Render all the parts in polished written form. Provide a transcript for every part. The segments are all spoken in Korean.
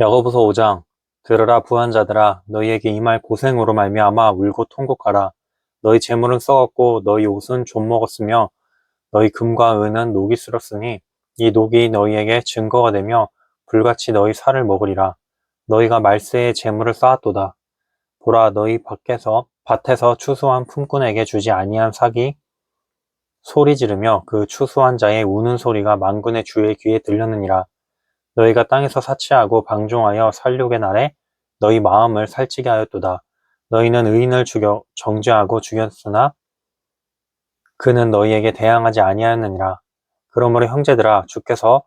야고보서 5장. 들으라 부한자들아, 너희에게 이 말 고생으로 말미암아 울고 통곡하라. 너희 재물은 썩었고 너희 옷은 좀 먹었으며 너희 금과 은은 녹이 슬었으니 이 녹이 너희에게 증거가 되며 불같이 너희 살을 먹으리라. 너희가 말세에 재물을 쌓았도다. 보라, 너희 밭에서 추수한 품꾼에게 주지 아니한 삭이 소리 지르며 그 추수한 자의 우는 소리가 만군의 주의 귀에 들렸느니라. 너희가 땅에서 사치하고 방종하여 살육의 날에 너희 마음을 살찌게 하였도다. 너희는 의인을 정죄하고 죽였으나 그는 너희에게 대항하지 아니하였느니라. 그러므로 형제들아, 주께서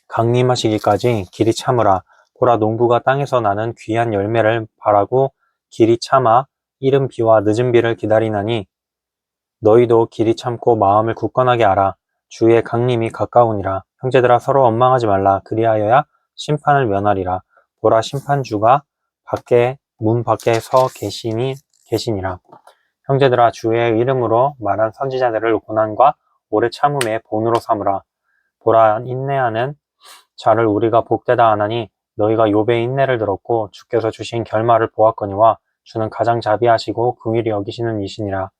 강림하시기까지 길이 참으라. 보라, 농부가 땅에서 나는 귀한 열매를 바라고 길이 참아 이른 비와 늦은 비를 기다리나니 너희도 길이 참고 마음을 굳건하게 하라. 주의 강림이 가까우니라. 형제들아, 서로 원망하지 말라. 그리하여야 심판을 면하리라. 보라, 심판주가 문 밖에 서 계시니라. 형제들아, 주의 이름으로 말한 선지자들을 고난과 오래 참음의 본으로 삼으라. 보라, 인내하는 자를 우리가 복되다 하나니 너희가 욥의 인내를 들었고 주께서 주신 결말을 보았거니와 주는 가장 자비하시고 긍휼히 여기시는 이시니라.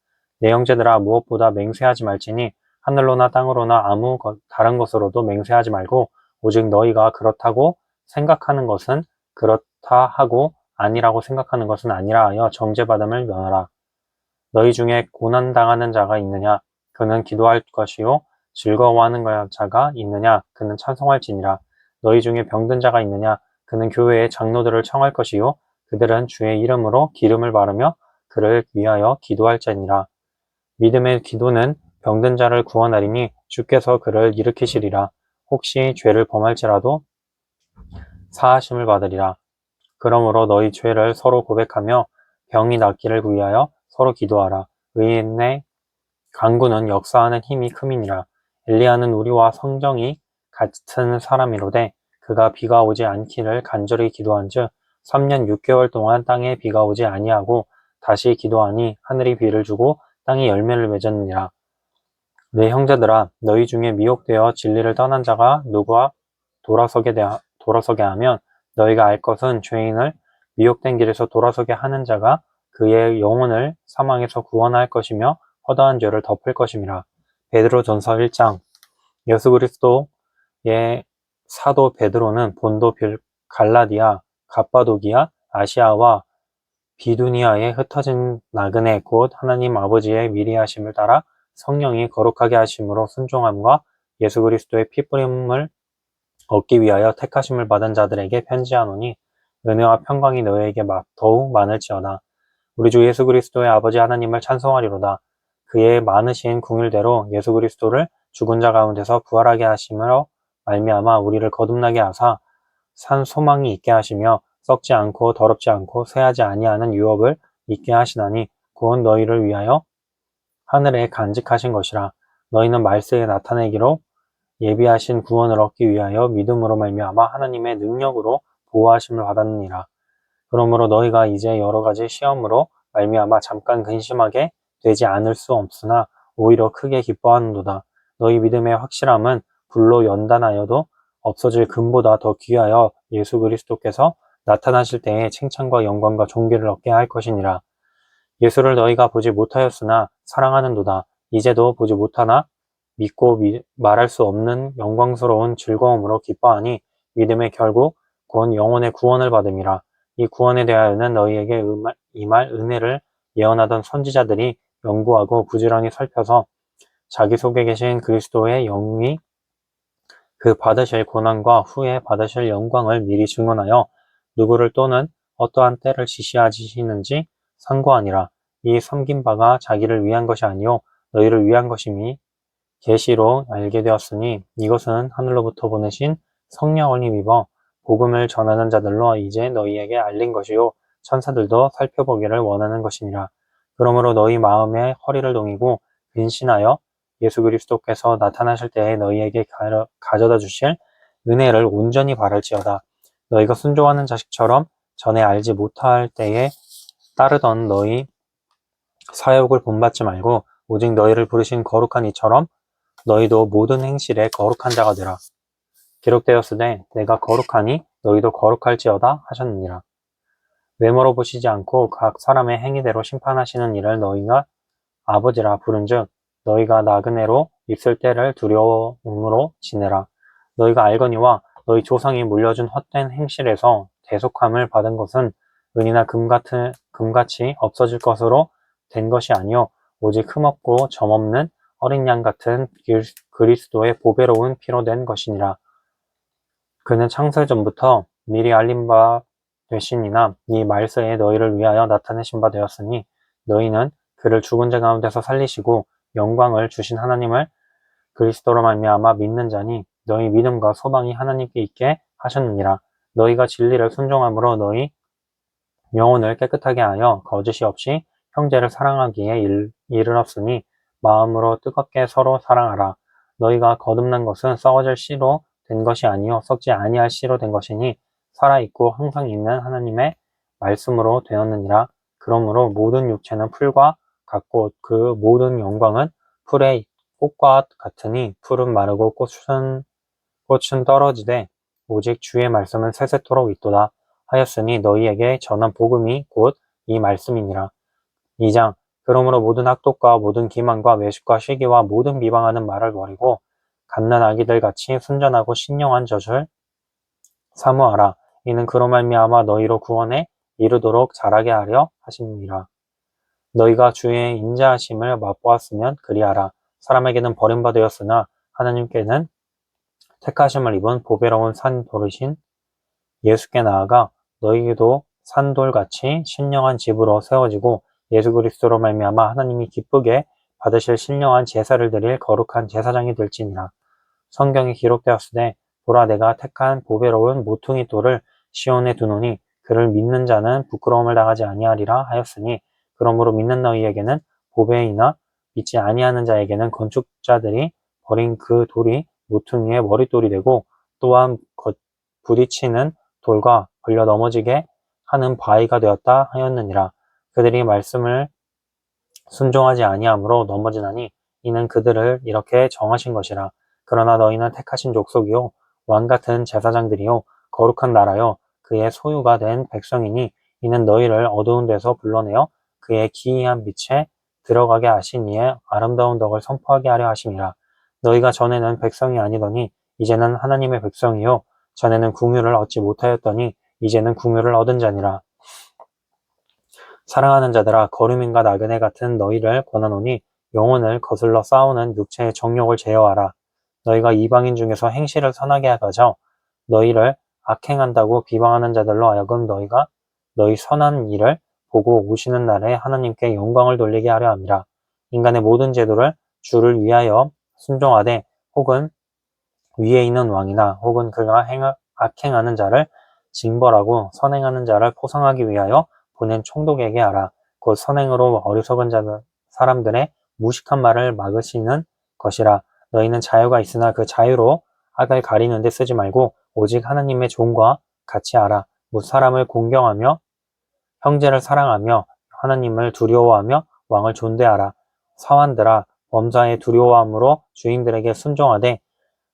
내 형제들아, 무엇보다 맹세하지 말지니 하늘로나 땅으로나 아무 다른 것으로도 맹세하지 말고 오직 너희가 그렇다고 생각하는 것은 그렇다 하고 아니라고 생각하는 것은 아니라 하여 정죄받음을 면하라. 너희 중에 고난당하는 자가 있느냐? 그는 기도할 것이요. 즐거워하는 자가 있느냐? 그는 찬송할지니라. 너희 중에 병든 자가 있느냐? 그는 교회의 장로들을 청할 것이요. 그들은 주의 이름으로 기름을 바르며 그를 위하여 기도할지니라. 믿음의 기도는 병든 자를 구원하리니 주께서 그를 일으키시리라. 혹시 죄를 범할지라도 사하심을 받으리라. 그러므로 너희 죄를 서로 고백하며 병이 낫기를 위하여 서로 기도하라. 의인의 간구는 역사하는 힘이 큼이니라. 엘리야는 우리와 성정이 같은 사람이로되 그가 비가 오지 않기를 간절히 기도한즉 3년 6개월 동안 땅에 비가 오지 아니하고 다시 기도하니 하늘이 비를 주고 땅이 열매를 맺었느니라. 내 형제들아, 너희 중에 미혹되어 진리를 떠난 자가 누구와 돌아서게 하면 너희가 알 것은 죄인을 미혹된 길에서 돌아서게 하는 자가 그의 영혼을 사망에서 구원할 것이며 허다한 죄를 덮을 것임이라. 베드로전서 1장. 예수 그리스도의 사도 베드로는 본도 갈라디아, 갑바도기아, 아시아와 비두니아에 흩어진 나그네 곧 하나님 아버지의 미리 하심을 따라 성령이 거룩하게 하심으로 순종함과 예수 그리스도의 피뿌림을 얻기 위하여 택하심을 받은 자들에게 편지하노니 은혜와 평강이 너희에게 더욱 많을지어다. 우리 주 예수 그리스도의 아버지 하나님을 찬송하리로다. 그의 많으신 긍휼대로 예수 그리스도를 죽은 자 가운데서 부활하게 하심으로 말미암아 우리를 거듭나게 하사 산 소망이 있게 하시며 썩지 않고 더럽지 않고 쇠하지 아니하는 유업을 있게 하시나니 그건 너희를 위하여 하늘에 간직하신 것이라. 너희는 말세에 나타내기로 예비하신 구원을 얻기 위하여 믿음으로 말미암아 하나님의 능력으로 보호하심을 받았느니라. 그러므로 너희가 이제 여러 가지 시험으로 말미암아 잠깐 근심하게 되지 않을 수 없으나 오히려 크게 기뻐하는도다. 너희 믿음의 확실함은 불로 연단하여도 없어질 금보다 더 귀하여 예수 그리스도께서 나타나실 때에 칭찬과 영광과 존귀를 얻게 할 것이니라. 예수를 너희가 보지 못하였으나 사랑하는도다. 이제도 보지 못하나 믿고 말할 수 없는 영광스러운 즐거움으로 기뻐하니 믿음의 결국 곧 영혼의 구원을 받음이라. 이 구원에 대하여는 너희에게 임할 은혜를 예언하던 선지자들이 연구하고 부지런히 살펴서 자기 속에 계신 그리스도의 영이 그 받으실 고난과 후에 받으실 영광을 미리 증언하여 누구를 또는 어떠한 때를 지시하시는지 상고하니라. 이 섬긴 바가 자기를 위한 것이 아니요 너희를 위한 것임이 계시로 알게 되었으니 이것은 하늘로부터 보내신 성령을 힘입어 복음을 전하는 자들로 이제 너희에게 알린 것이요 천사들도 살펴보기를 원하는 것이니라. 그러므로 너희 마음에 허리를 동이고 근신하여 예수 그리스도께서 나타나실 때에 너희에게 가져다 주실 은혜를 온전히 바랄지어다. 너희가 순종하는 자식처럼 전에 알지 못할 때에 따르던 너희 사욕을 본받지 말고 오직 너희를 부르신 거룩한 이처럼 너희도 모든 행실에 거룩한 자가 되라. 기록되었으되 내가 거룩하니 너희도 거룩할지어다 하셨느니라. 외모로 보시지 않고 각 사람의 행위대로 심판하시는 이를 너희가 아버지라 부른즉 너희가 나그네로 있을 때를 두려움으로 지내라. 너희가 알거니와 너희 조상이 물려준 헛된 행실에서 대속함을 받은 것은 은이나 금같이 없어질 것으로 된 것이 아니요 오직 흠없고 점없는 어린 양 같은 그리스도의 보배로운 피로 된 것이니라. 그는 창세 전부터 미리 알린 바 되시니나 이 말세에 너희를 위하여 나타내신 바 되었으니 너희는 그를 죽은 자 가운데서 살리시고 영광을 주신 하나님을 그리스도로 말미암아 믿는 자니 너희 믿음과 소망이 하나님께 있게 하셨느니라. 너희가 진리를 순종함으로 너희 영혼을 깨끗하게 하여 거짓이 없이 형제를 사랑하기에 이르렀으니 마음으로 뜨겁게 서로 사랑하라. 너희가 거듭난 것은 썩어질 씨로 된 것이 아니요 썩지 아니할 씨로 된 것이니 살아있고 항상 있는 하나님의 말씀으로 되었느니라. 그러므로 모든 육체는 풀과 같고 그 모든 영광은 풀의 꽃과 같으니 풀은 마르고 꽃은 떨어지되 오직 주의 말씀은 세세토록 있도다 하였으니 너희에게 전한 복음이 곧 이 말씀이니라. 2장 그러므로 모든 학독과 모든 기만과 외식과 시기와 모든 비방하는 말을 버리고 갓난 아기들 같이 순전하고 신령한 젖을 사모하라. 이는 그로 말미암아 너희로 구원에 이르도록 자라게 하려 하심이라. 너희가 주의 인자하심을 맛보았으면 그리하라. 사람에게는 버림받았으나 하나님께는 택하심을 입은 보배로운 산 돌이신 예수께 나아가 너희도 산돌같이 신령한 집으로 세워지고 예수 그리스도로 말미암아 하나님이 기쁘게 받으실 신령한 제사를 드릴 거룩한 제사장이 될지니라. 성경에 기록되었으되 보라 내가 택한 보배로운 모퉁이 돌을 시온에 두노니 그를 믿는 자는 부끄러움을 당하지 아니하리라 하였으니 그러므로 믿는 너희에게는 보배이나 믿지 아니하는 자에게는 건축자들이 버린 그 돌이 모퉁이의 머릿돌이 되고 또한 부딪히는 돌과 걸려 넘어지게 하는 바위가 되었다 하였느니라. 그들이 말씀을 순종하지 아니하므로 넘어지나니 이는 그들을 이렇게 정하신 것이라. 그러나 너희는 택하신 족속이요 왕같은 제사장들이요 거룩한 나라요 그의 소유가 된 백성이니 이는 너희를 어두운 데서 불러내어 그의 기이한 빛에 들어가게 하신 이의 아름다운 덕을 선포하게 하려 하심이라. 너희가 전에는 백성이 아니더니 이제는 하나님의 백성이요 전에는 궁유를 얻지 못하였더니 이제는 궁유를 얻은 자니라. 사랑하는 자들아 거루민과 나그네 같은 너희를 권하노니 영혼을 거슬러 싸우는 육체의 정욕을 제어하라. 너희가 이방인 중에서 행실을 선하게 하가져 너희를 악행한다고 비방하는 자들로 하여금 너희가 너희 선한 일을 보고 오시는 날에 하나님께 영광을 돌리게 하려 함이라. 인간의 모든 제도를 주를 위하여 순종하되 혹은 위에 있는 왕이나 혹은 그가 악행하는 자를 징벌하고 선행하는 자를 포상하기 위하여 보낸 총독에게 하라. 곧 선행으로 어리석은 사람들의 무식한 말을 막으시는 것이라. 너희는 자유가 있으나 그 자유로 악을 가리는 데 쓰지 말고 오직 하나님의 종과 같이 하라. 무 사람을 공경하며 형제를 사랑하며 하나님을 두려워하며 왕을 존대하라. 사환들아 범사에 두려워함으로 주인들에게 순종하되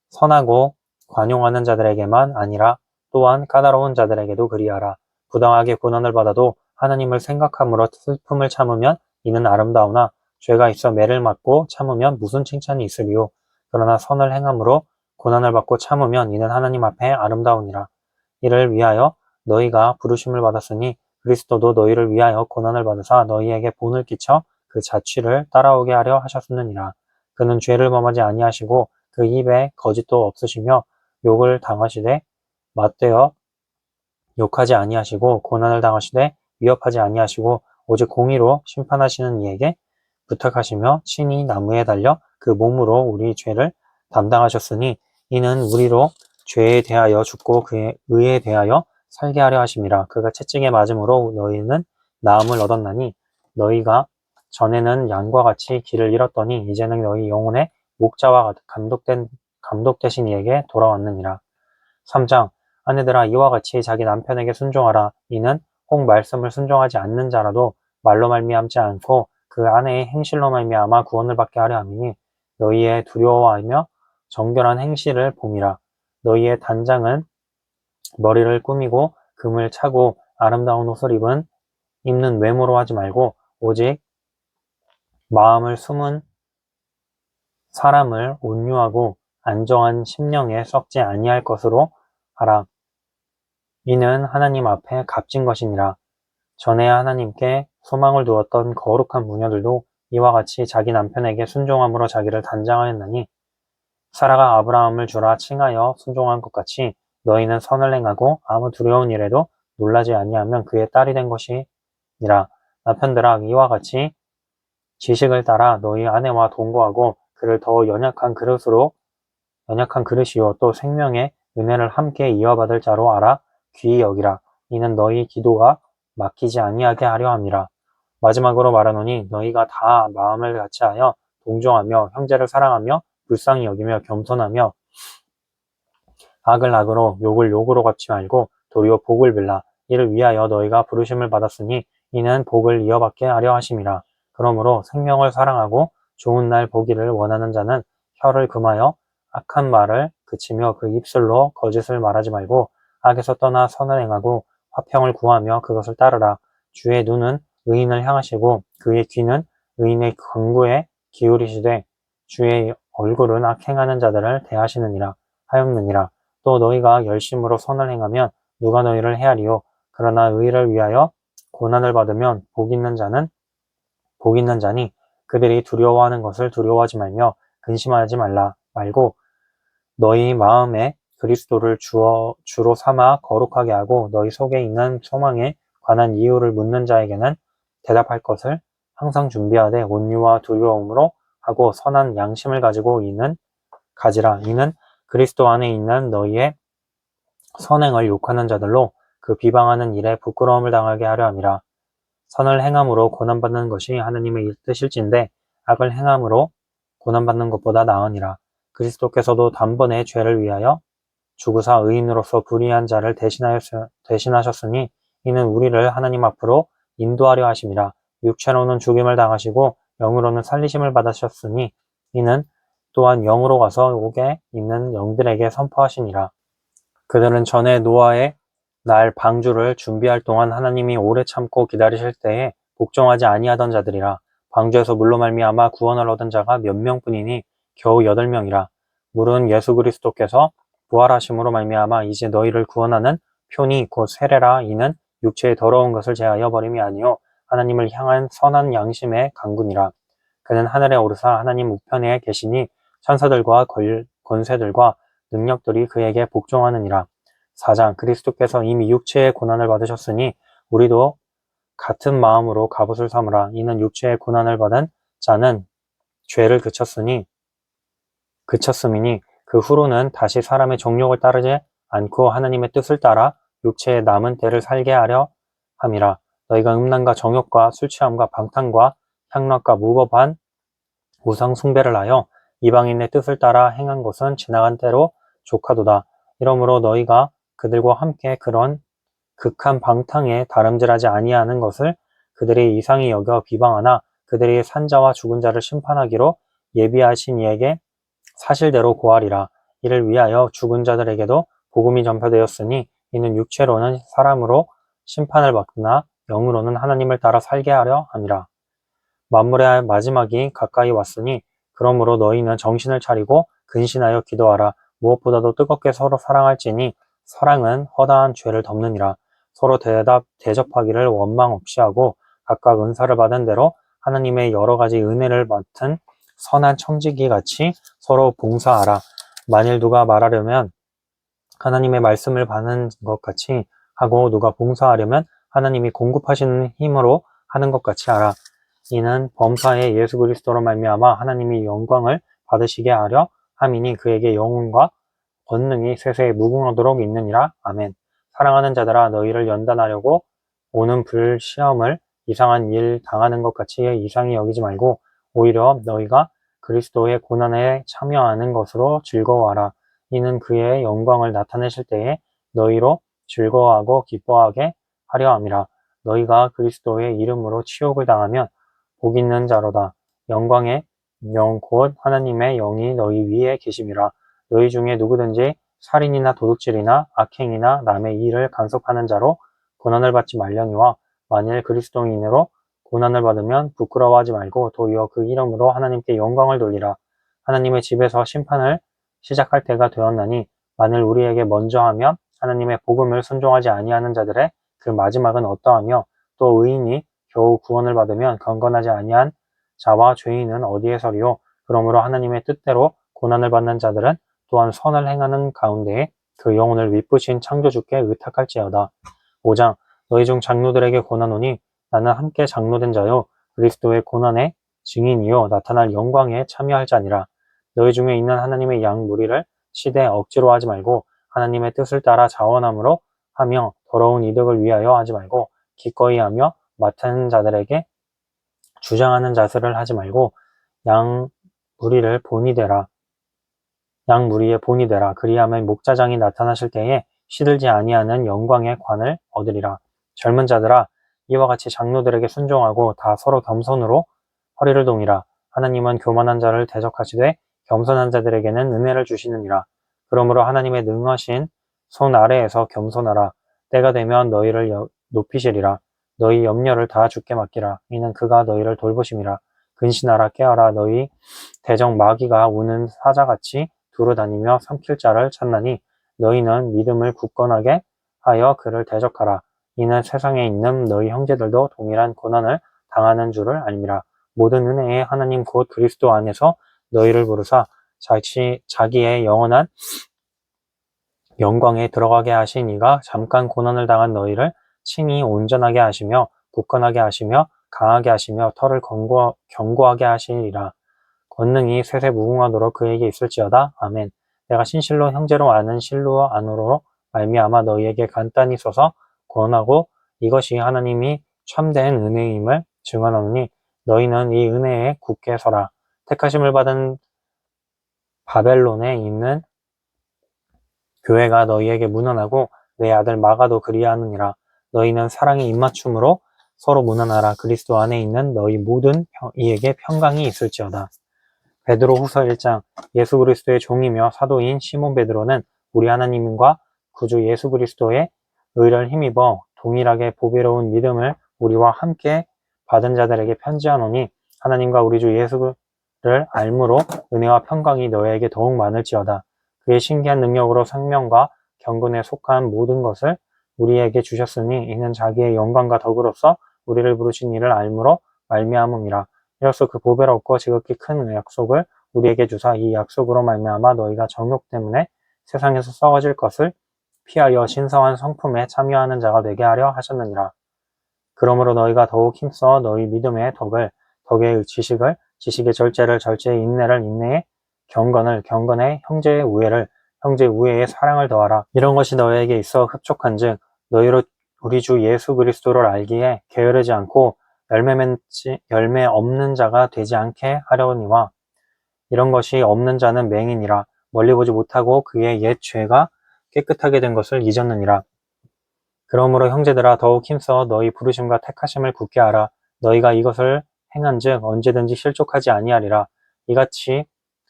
선하고 관용하는 자들에게만 아니라 또한 까다로운 자들에게도 그리하라. 부당하게 고난을 받아도 하나님을 생각함으로 슬픔을 참으면 이는 아름다우나 죄가 있어 매를 맞고 참으면 무슨 칭찬이 있으리요. 그러나 선을 행함으로 고난을 받고 참으면 이는 하나님 앞에 아름다우니라. 이를 위하여 너희가 부르심을 받았으니 그리스도도 너희를 위하여 고난을 받으사 너희에게 본을 끼쳐 그 자취를 따라오게 하려 하셨느니라. 그는 죄를 범하지 아니하시고 그 입에 거짓도 없으시며 욕을 당하시되 맞대어 욕하지 아니하시고 고난을 당하시되 위협하지 아니하시고 오직 공의로 심판하시는 이에게 부탁하시며 친히 나무에 달려 그 몸으로 우리 죄를 담당하셨으니 이는 우리로 죄에 대하여 죽고 그의 의에 대하여 살게 하려 하심이라. 그가 채찍에 맞음으로 너희는 나음을 얻었나니 너희가 전에는 양과 같이 길을 잃었더니 이제는 너희 영혼의 목자와 감독되신 이에게 돌아왔느니라. 3장 아내들아 이와 같이 자기 남편에게 순종하라. 이는 혹 말씀을 순종하지 않는 자라도 말로 말미암지 않고 그 아내의 행실로 말미암아 구원을 받게 하려 함이니 너희의 두려워하며 정결한 행실을 봄이라. 너희의 단장은 머리를 꾸미고 금을 차고 아름다운 옷을 입는 외모로 하지 말고 오직 마음을 숨은 사람을 온유하고 안정한 심령에 썩지 아니할 것으로 하라. 이는 하나님 앞에 값진 것이니라. 전에 하나님께 소망을 두었던 거룩한 무녀들도 이와 같이 자기 남편에게 순종함으로 자기를 단장하였나니 사라가 아브라함을 주라 칭하여 순종한 것 같이 너희는 선을 행하고 아무 두려운 일에도 놀라지 아니하면 그의 딸이 된 것이니라. 남편들아 이와 같이 지식을 따라 너희 아내와 동거하고 그를 더 연약한 그릇이요 또 생명의 은혜를 함께 이어받을 자로 알아 귀히 여기라. 이는 너희 기도가 막히지 아니하게 하려 함이라. 마지막으로 말하노니 너희가 다 마음을 같이하여 동정하며 형제를 사랑하며 불쌍히 여기며 겸손하며 악을 악으로 욕을 욕으로 갚지 말고 도리어 복을 빌라. 이를 위하여 너희가 부르심을 받았으니 이는 복을 이어받게 하려 하심이라. 그러므로 생명을 사랑하고 좋은 날 보기를 원하는 자는 혀를 금하여 악한 말을 그치며 그 입술로 거짓을 말하지 말고 악에서 떠나 선을 행하고 화평을 구하며 그것을 따르라. 주의 눈은 의인을 향하시고 그의 귀는 의인의 강구에 기울이시되 주의 얼굴은 악행하는 자들을 대하시느니라 하였느니라. 또 너희가 열심으로 선을 행하면 누가 너희를 헤아리요. 그러나 의를 위하여 고난을 받으면 복 있는 자니 그들이 두려워하는 것을 두려워하지 말며 근심하지 말고 너희 마음에 그리스도를 주로 삼아 거룩하게 하고 너희 속에 있는 소망에 관한 이유를 묻는 자에게는 대답할 것을 항상 준비하되 온유와 두려움으로 하고 선한 양심을 가지고 가지라. 이는 그리스도 안에 있는 너희의 선행을 욕하는 자들로 그 비방하는 일에 부끄러움을 당하게 하려 함이라. 선을 행함으로 고난받는 것이 하느님의 뜻일진데 악을 행함으로 고난받는 것보다 나으니라. 그리스도께서도 단번에 죄를 위하여 죽으사 의인으로서 불의한 자를 대신하셨으니 이는 우리를 하나님 앞으로 인도하려 하심이라. 육체로는 죽임을 당하시고 영으로는 살리심을 받으셨으니 이는 또한 영으로 가서 옥에 있는 영들에게 선포하시니라. 그들은 전에 노아의 날 방주를 준비할 동안 하나님이 오래 참고 기다리실 때에 복종하지 아니하던 자들이라. 방주에서 물로 말미암아 구원을 얻은 자가 몇 명뿐이니 겨우 8명이라. 물은 예수 그리스도께서 부활하심으로 말미암아 이제 너희를 구원하는 표니 곧 세례라. 이는 육체의 더러운 것을 제하여 버림이 아니요 하나님을 향한 선한 양심의 강군이라. 그는 하늘에 오르사 하나님 우편에 계시니 천사들과 권세들과 능력들이 그에게 복종하느니라. 4장 그리스도께서 이미 육체의 고난을 받으셨으니 우리도 같은 마음으로 갑옷을 삼으라. 이는 육체의 고난을 받은 자는 죄를 그쳤음이니 그 후로는 다시 사람의 정욕을 따르지 않고 하나님의 뜻을 따라 육체의 남은 때를 살게 하려 함이라. 너희가 음란과 정욕과 술취함과 방탕과 향락과 무법한 우상 숭배를 하여 이방인의 뜻을 따라 행한 것은 지나간 때로 족하도다. 이러므로 너희가 그들과 함께 그런 극한 방탕에 다름질하지 아니하는 것을 그들이 이상히 여겨 비방하나 그들이 산자와 죽은 자를 심판하기로 예비하신 이에게 사실대로 고하리라. 이를 위하여 죽은 자들에게도 복음이 전파되었으니 이는 육체로는 사람으로 심판을 받으나 영으로는 하나님을 따라 살게 하려 함이라. 만물의 마지막이 가까이 왔으니 그러므로 너희는 정신을 차리고 근신하여 기도하라. 무엇보다도 뜨겁게 서로 사랑할지니 사랑은 허다한 죄를 덮느니라. 서로 대접하기를 원망 없이 하고 각각 은사를 받은 대로 하나님의 여러 가지 은혜를 맡은 선한 청지기 같이 서로 봉사하라. 만일 누가 말하려면 하나님의 말씀을 받는 것 같이 하고 누가 봉사하려면 하나님이 공급하시는 힘으로 하는 것 같이 하라. 이는 범사에 예수 그리스도로 말미암아 하나님이 영광을 받으시게 하려 함이니 그에게 영혼과 권능이 세세에 무궁하도록 있느니라. 아멘. 사랑하는 자들아 너희를 연단하려고 오는 불시험을 이상한 일 당하는 것 같이 이상히 여기지 말고 오히려 너희가 그리스도의 고난에 참여하는 것으로 즐거워하라. 이는 그의 영광을 나타내실 때에 너희로 즐거워하고 기뻐하게 하려 함이라. 너희가 그리스도의 이름으로 치욕을 당하면 복 있는 자로다. 영광의 영 곧 하나님의 영이 너희 위에 계심이라. 너희 중에 누구든지 살인이나 도둑질이나 악행이나 남의 일을 간섭하는 자로 고난을 받지 말려니와 만일 그리스도인으로 고난을 받으면 부끄러워하지 말고 도리어 그 이름으로 하나님께 영광을 돌리라. 하나님의 집에서 심판을 시작할 때가 되었나니 만일 우리에게 먼저 하면 하나님의 복음을 순종하지 아니하는 자들의 그 마지막은 어떠하며 또 의인이 겨우 구원을 받으면 경건하지 아니한 자와 죄인은 어디에 서리요. 그러므로 하나님의 뜻대로 고난을 받는 자들은 또한 선을 행하는 가운데에 그 영혼을 미쁘신 창조주께 의탁할지어다. 5장 너희 중 장로들에게 권하노니 나는 함께 장로된 자요 그리스도의 고난의 증인이요 나타날 영광에 참여할 자니라. 너희 중에 있는 하나님의 양 무리를 시대 억지로 하지 말고 하나님의 뜻을 따라 자원함으로 하며 더러운 이득을 위하여 하지 말고 기꺼이 하며 맡은 자들에게 주장하는 자세를 하지 말고 양 무리의 본이 되라. 그리하면 목자장이 나타나실 때에 시들지 아니하는 영광의 관을 얻으리라. 젊은 자들아 이와 같이 장로들에게 순종하고 다 서로 겸손으로 허리를 동이라. 하나님은 교만한 자를 대적하시되 겸손한 자들에게는 은혜를 주시느니라. 그러므로 하나님의 능하신 손 아래에서 겸손하라. 때가 되면 너희를 높이시리라. 너희 염려를 다 주께 맡기라. 이는 그가 너희를 돌보심이라. 근신하라 깨어라. 너희 대적 마귀가 우는 사자같이 두루다니며 삼킬 자를 찾나니 너희는 믿음을 굳건하게 하여 그를 대적하라. 이는 세상에 있는 너희 형제들도 동일한 고난을 당하는 줄을 알미라. 모든 은혜의 하나님 곧 그리스도 안에서 너희를 부르사 자기의 영원한 영광에 들어가게 하신 이가 잠깐 고난을 당한 너희를 친히 온전하게 하시며 굳건하게 하시며 강하게 하시며 털을 견고하게 하시리라. 권능이 쇠쇠 무궁하도록 그에게 있을지어다. 아멘. 내가 신실로 형제로 아는 실로 안으로 말미암아 너희에게 간단히 써서 권하고 이것이 하나님이 참된 은혜임을 증언하노니 너희는 이 은혜에 굳게 서라. 택하심을 받은 바벨론에 있는 교회가 너희에게 문안하고 내 아들 마가도 그리하느니라. 너희는 사랑의 입맞춤으로 서로 문안하라. 그리스도 안에 있는 너희 모든 이에게 평강이 있을지어다. 베드로 후서 1장 예수 그리스도의 종이며 사도인 시몬 베드로는 우리 하나님과 구주 예수 그리스도의 의를 힘입어 동일하게 보배로운 믿음을 우리와 함께 받은 자들에게 편지하노니 하나님과 우리 주 예수를 알므로 은혜와 평강이 너희에게 더욱 많을지어다. 그의 신기한 능력으로 생명과 경건에 속한 모든 것을 우리에게 주셨으니 이는 자기의 영광과 덕으로서 우리를 부르신 이를 알므로 말미암음이라. 이로써 그 보배롭고 지극히 큰 약속을 우리에게 주사 이 약속으로 말미암아 너희가 정욕 때문에 세상에서 썩어질 것을 피하여 신성한 성품에 참여하는 자가 되게 하려 하셨느니라. 그러므로 너희가 더욱 힘써 너희 믿음의 덕을, 덕의 지식을, 지식의 절제를, 절제의 인내를, 인내의 경건을, 경건의 형제의 우애를, 형제의 우애의 사랑을 더하라. 이런 것이 너희에게 있어 흡족한즉 너희로 우리 주 예수 그리스도를 알기에 게으르지 않고 열매 없는 자가 되지 않게 하려니와 이런 것이 없는 자는 맹인이라 멀리 보지 못하고 그의 옛 죄가 깨끗하게 된 것을 잊었느니라. 그러므로 형제들아 더욱 힘써 너희 부르심과 택하심을 굳게 하라. 너희가 이것을 행한즉 언제든지 실족하지 아니하리라. 이같이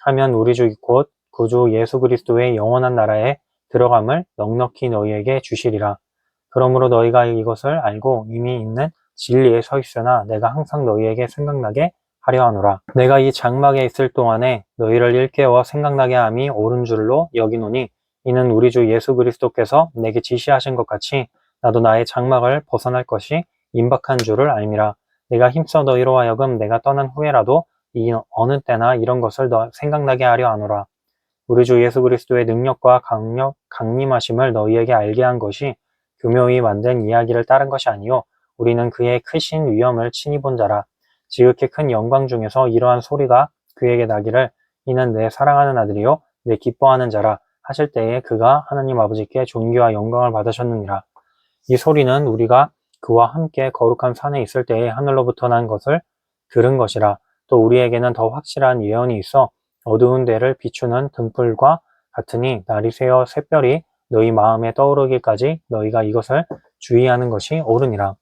하면 우리 주 곧 구주 예수 그리스도의 영원한 나라에 들어감을 넉넉히 너희에게 주시리라. 그러므로 너희가 이것을 알고 이미 있는 진리에 서 있으나 내가 항상 너희에게 생각나게 하려 하노라. 내가 이 장막에 있을 동안에 너희를 일깨워 생각나게 함이 옳은 줄로 여기노니 이는 우리 주 예수 그리스도께서 내게 지시하신 것 같이 나도 나의 장막을 벗어날 것이 임박한 줄을 알미라. 내가 힘써 너희로 하여금 내가 떠난 후에라도 이 어느 때나 이런 것을 생각나게 하려 하노라. 우리 주 예수 그리스도의 능력과 강림하심을 너희에게 알게 한 것이 교묘히 만든 이야기를 따른 것이 아니요 우리는 그의 크신 위엄을 친히 본 자라. 지극히 큰 영광 중에서 이러한 소리가 그에게 나기를 이는 내 사랑하는 아들이요 내 기뻐하는 자라 하실 때에 그가 하나님 아버지께 존귀와 영광을 받으셨느니라. 이 소리는 우리가 그와 함께 거룩한 산에 있을 때에 하늘로부터 난 것을 들은 것이라. 또 우리에게는 더 확실한 예언이 있어 어두운 데를 비추는 등불과 같으니 날이 새어 샛별이 너희 마음에 떠오르기까지 너희가 이것을 주의하는 것이 옳으니라.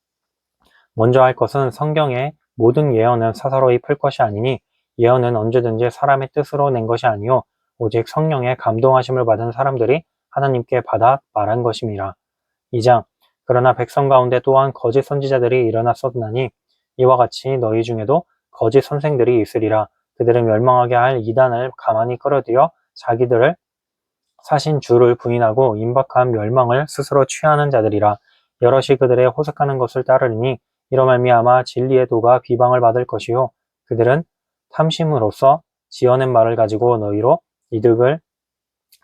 먼저 할 것은 성경의 모든 예언은 사사로이 풀 것이 아니니 예언은 언제든지 사람의 뜻으로 낸 것이 아니요 오직 성령의 감동하심을 받은 사람들이 하나님께 받아 말한 것임이라. 2장. 그러나 백성 가운데 또한 거짓 선지자들이 일어났었나니 이와 같이 너희 중에도 거짓 선생들이 있으리라. 그들은 멸망하게 할 이단을 가만히 끌어들여 자기들을 사신 주를 부인하고 임박한 멸망을 스스로 취하는 자들이라. 여럿이 그들의 호색하는 것을 따르리니 이로 말미암아 진리의 도가 비방을 받을 것이요 그들은 탐심으로써 지어낸 말을 가지고 너희로 이득을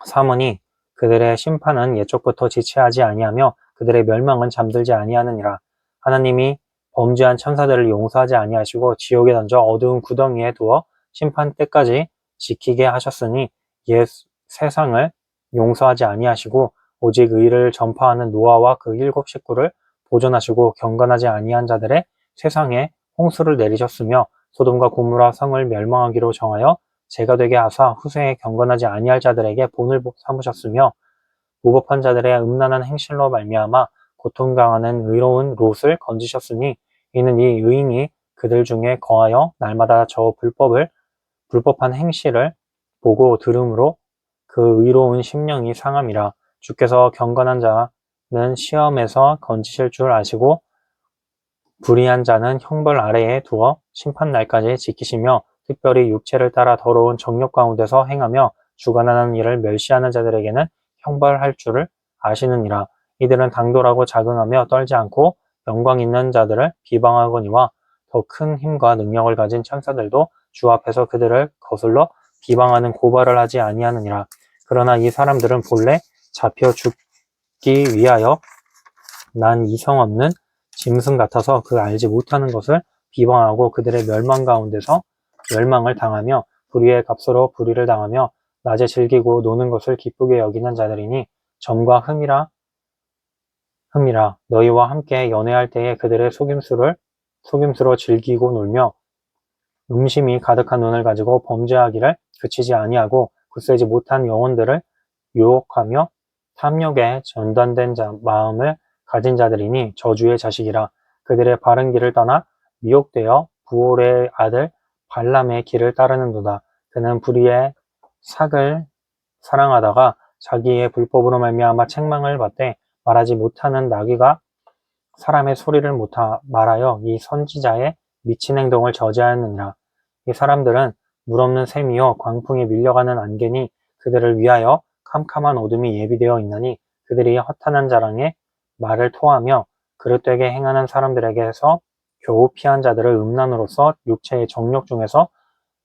삼으니 그들의 심판은 옛적부터 지체하지 아니하며 그들의 멸망은 잠들지 아니하느니라. 하나님이 범죄한 천사들을 용서하지 아니하시고 지옥에 던져 어두운 구덩이에 두어 심판 때까지 지키게 하셨으니 옛 세상을 용서하지 아니하시고 오직 의를 전파하는 노아와 그 7 식구를 보존하시고 경건하지 아니한 자들의 세상에 홍수를 내리셨으며 소돔과 고모라 성을 멸망하기로 정하여 죄가 되게 하사 후세에 경건하지 아니할 자들에게 본을 삼으셨으며 무법한 자들의 음란한 행실로 말미암아 고통당하는 의로운 롯을 건지셨으니 이는 이 의인이 그들 중에 거하여 날마다 저 불법한 행실을 보고 들음으로 그 의로운 심령이 상함이라. 주께서 경건한 자는 시험에서 건지실 줄 아시고 불의한 자는 형벌 아래에 두어 심판 날까지 지키시며 특별히 육체를 따라 더러운 정욕 가운데서 행하며 주관하는 일을 멸시하는 자들에게는 형벌할 줄을 아시느니라. 이들은 당돌하고 자긍하며 떨지 않고 영광 있는 자들을 비방하거니와 더 큰 힘과 능력을 가진 천사들도 주 앞에서 그들을 거슬러 비방하는 고발을 하지 아니하느니라. 그러나 이 사람들은 본래 잡혀 죽기 위하여 난 이성 없는 짐승 같아서 그 알지 못하는 것을 비방하고 그들의 멸망 가운데서 멸망을 당하며 불의의 값으로 불의를 당하며 낮에 즐기고 노는 것을 기쁘게 여기는 자들이니 점과 흠이라 너희와 함께 연애할 때에 그들의 속임수로 즐기고 놀며 음심이 가득한 눈을 가지고 범죄하기를 그치지 아니하고 굳세지 못한 영혼들을 유혹하며 탐욕에 전단된 마음을 가진 자들이니 저주의 자식이라. 그들의 바른 길을 떠나 미혹되어 부올의 아들 발람의 길을 따르는도다. 그는 불의의 삭을 사랑하다가 자기의 불법으로 말미암아 책망을 받되 말하지 못하는 나귀가 사람의 소리를 말하여 이 선지자의 미친 행동을 저지하느니라. 이 사람들은 물없는 샘이요 광풍에 밀려가는 안개니 그들을 위하여 캄캄한 어둠이 예비되어 있나니 그들이 허탄한 자랑에 말을 토하며 그릇되게 행하는 사람들에게서 겨우 피한 자들을 음란으로서 육체의 정욕 중에서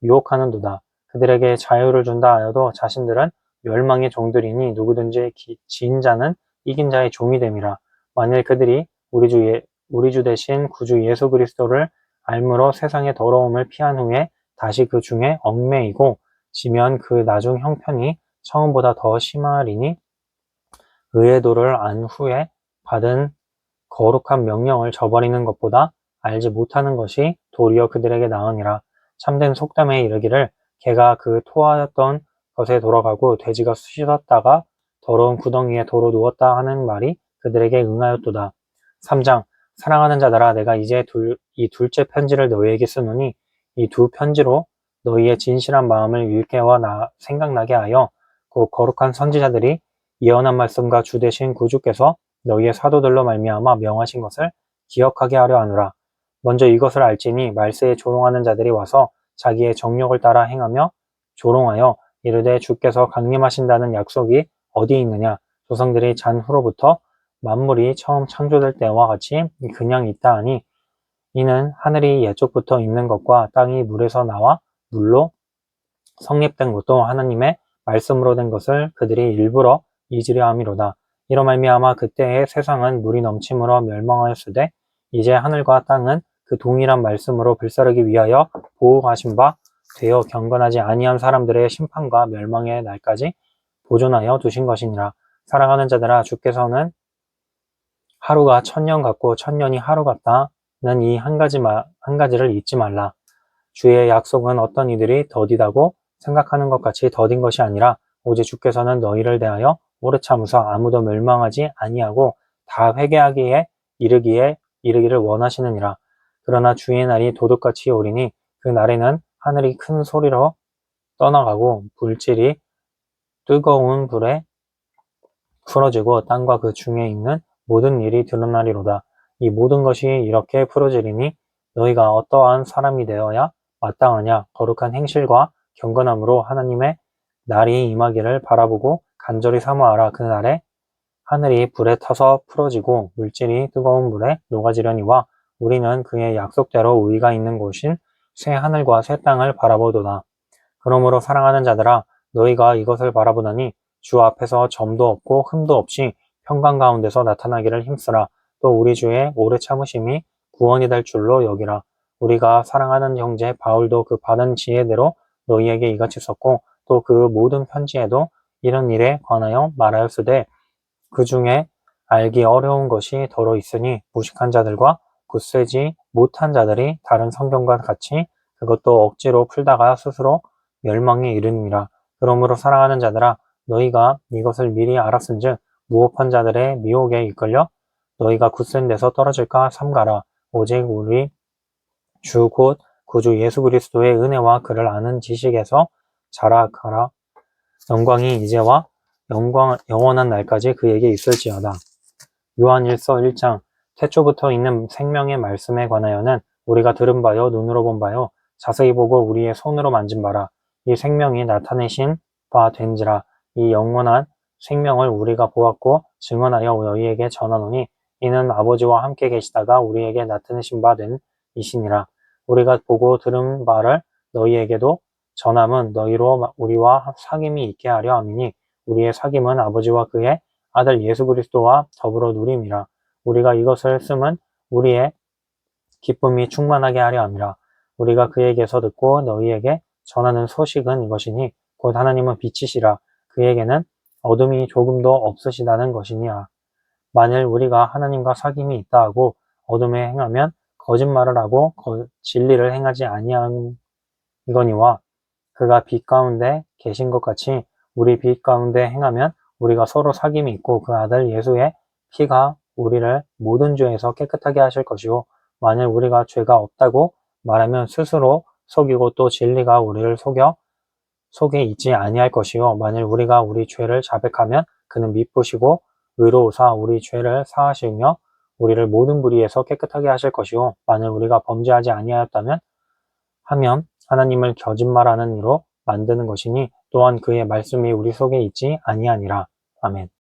유혹하는도다. 그들에게 자유를 준다 하여도 자신들은 멸망의 종들이니 누구든지 지인 자는 이긴 자의 종이 됨이라. 만일 그들이 우리 주 대신 구주 예수 그리스도를 알므로 세상의 더러움을 피한 후에 다시 그 중에 얽매이고 지면 그 나중 형편이 처음보다 더 심하리니 의의 도를 안 후에 받은 거룩한 명령을 저버리는 것보다 알지 못하는 것이 도리어 그들에게 나으니라. 참된 속담에 이르기를 개가 그 토하였던 것에 돌아가고 돼지가 씻었다가 더러운 구덩이에 도로 누웠다 하는 말이 그들에게 응하였도다. 3장. 사랑하는 자들아, 내가 이제 이 둘째 편지를 너희에게 쓰노니 이 두 편지로 너희의 진실한 마음을 일깨워 생각나게 하여 그 거룩한 선지자들이 예언한 말씀과 주 되신 구주께서 너희의 사도들로 말미암아 명하신 것을 기억하게 하려 하노라. 먼저 이것을 알지니 말세에 조롱하는 자들이 와서 자기의 정욕을 따라 행하며 조롱하여 이르되 주께서 강림하신다는 약속이 어디 있느냐. 조상들이 잔 후로부터 만물이 처음 창조될 때와 같이 그냥 있다 하니 이는 하늘이 옛적부터 있는 것과 땅이 물에서 나와 물로 성립된 것도 하나님의 말씀으로 된 것을 그들이 일부러 잊으려 함이로다. 이로 말미암아 그때의 세상은 물이 넘침으로 멸망하였으되 이제 하늘과 땅은 그 동일한 말씀으로 불사르기 위하여 보호하신 바 되어 경건하지 아니한 사람들의 심판과 멸망의 날까지 보존하여 두신 것이니라. 사랑하는 자들아, 주께서는 하루가 1000년 같고 1000년이 하루 같다는 이 한 가지를 잊지 말라. 주의 약속은 어떤 이들이 더디다고 생각하는 것 같이 더딘 것이 아니라 오직 주께서는 너희를 대하여 오래 참으사 아무도 멸망하지 아니하고 다 회개하기에 이르기를 원하시느니라. 그러나 주의 날이 도둑같이 오리니 그 날에는 하늘이 큰 소리로 떠나가고 불길이 뜨거운 불에 풀어지고 땅과 그 중에 있는 모든 일이 드러나리로다. 이 모든 것이 이렇게 풀어지리니 너희가 어떠한 사람이 되어야 마땅하냐. 거룩한 행실과 경건함으로 하나님의 날이 임하기를 바라보고 간절히 사모하라. 그 날에 하늘이 불에 타서 풀어지고 물질이 뜨거운 물에 녹아지려니와 우리는 그의 약속대로 의가 있는 곳인 새 하늘과 새 땅을 바라보도다. 그러므로 사랑하는 자들아 너희가 이것을 바라보나니 주 앞에서 점도 없고 흠도 없이 평강 가운데서 나타나기를 힘쓰라. 또 우리 주의 오래 참으심이 구원이 될 줄로 여기라. 우리가 사랑하는 형제 바울도 그 받은 지혜대로 너희에게 이같이 썼고 또 그 모든 편지에도 이런 일에 관하여 말하였으되 그 중에 알기 어려운 것이 더러 있으니 무식한 자들과 굳세지 못한 자들이 다른 성경과 같이 그것도 억지로 풀다가 스스로 멸망에 이르니라. 그러므로 사랑하는 자들아 너희가 이것을 미리 알았은즉 무업한 자들의 미혹에 이끌려 너희가 굳센 데서 떨어질까 삼가라. 오직 우리 주 곧 구주 예수 그리스도의 은혜와 그를 아는 지식에서 자라가라. 영광이 이제와 영원한 날까지 그에게 있을지어다. 요한일서 1장 태초부터 있는 생명의 말씀에 관하여는 우리가 들은 바요 눈으로 본 바요 자세히 보고 우리의 손으로 만진 바라. 이 생명이 나타내신 바 된지라. 이 영원한 생명을 우리가 보았고 증언하여 너희에게 전하노니 이는 아버지와 함께 계시다가 우리에게 나타내신 바 된 이시니라. 우리가 보고 들은 바를 너희에게도 전함은 너희로 우리와 사귐이 있게 하려 함이니 우리의 사귐은 아버지와 그의 아들 예수 그리스도와 더불어 누림이라. 우리가 이것을 쓰면 우리의 기쁨이 충만하게 하려 함이라. 우리가 그에게서 듣고 너희에게 전하는 소식은 이것이니 곧 하나님은 빛이시라. 그에게는 어둠이 조금도 없으시다는 것이니라. 만일 우리가 하나님과 사귐이 있다 하고 어둠에 행하면 거짓말을 하고 진리를 행하지 아니하거니와 그가 빛 가운데 계신 것 같이 우리 빛 가운데 행하면 우리가 서로 사귐이 있고 그 아들 예수의 피가 우리를 모든 죄에서 깨끗하게 하실 것이요 만일 우리가 죄가 없다고 말하면 스스로 속이고 또 진리가 우리를 속에 있지 아니할 것이요 만일 우리가 우리 죄를 자백하면 그는 미쁘시고 의로우사 우리 죄를 사하시며 우리를 모든 불의에서 깨끗하게 하실 것이요 만일 우리가 범죄하지 아니하였다면 하면 하나님을 거짓말하는 이로 만드는 것이니 또한 그의 말씀이 우리 속에 있지 아니하니라. 아멘.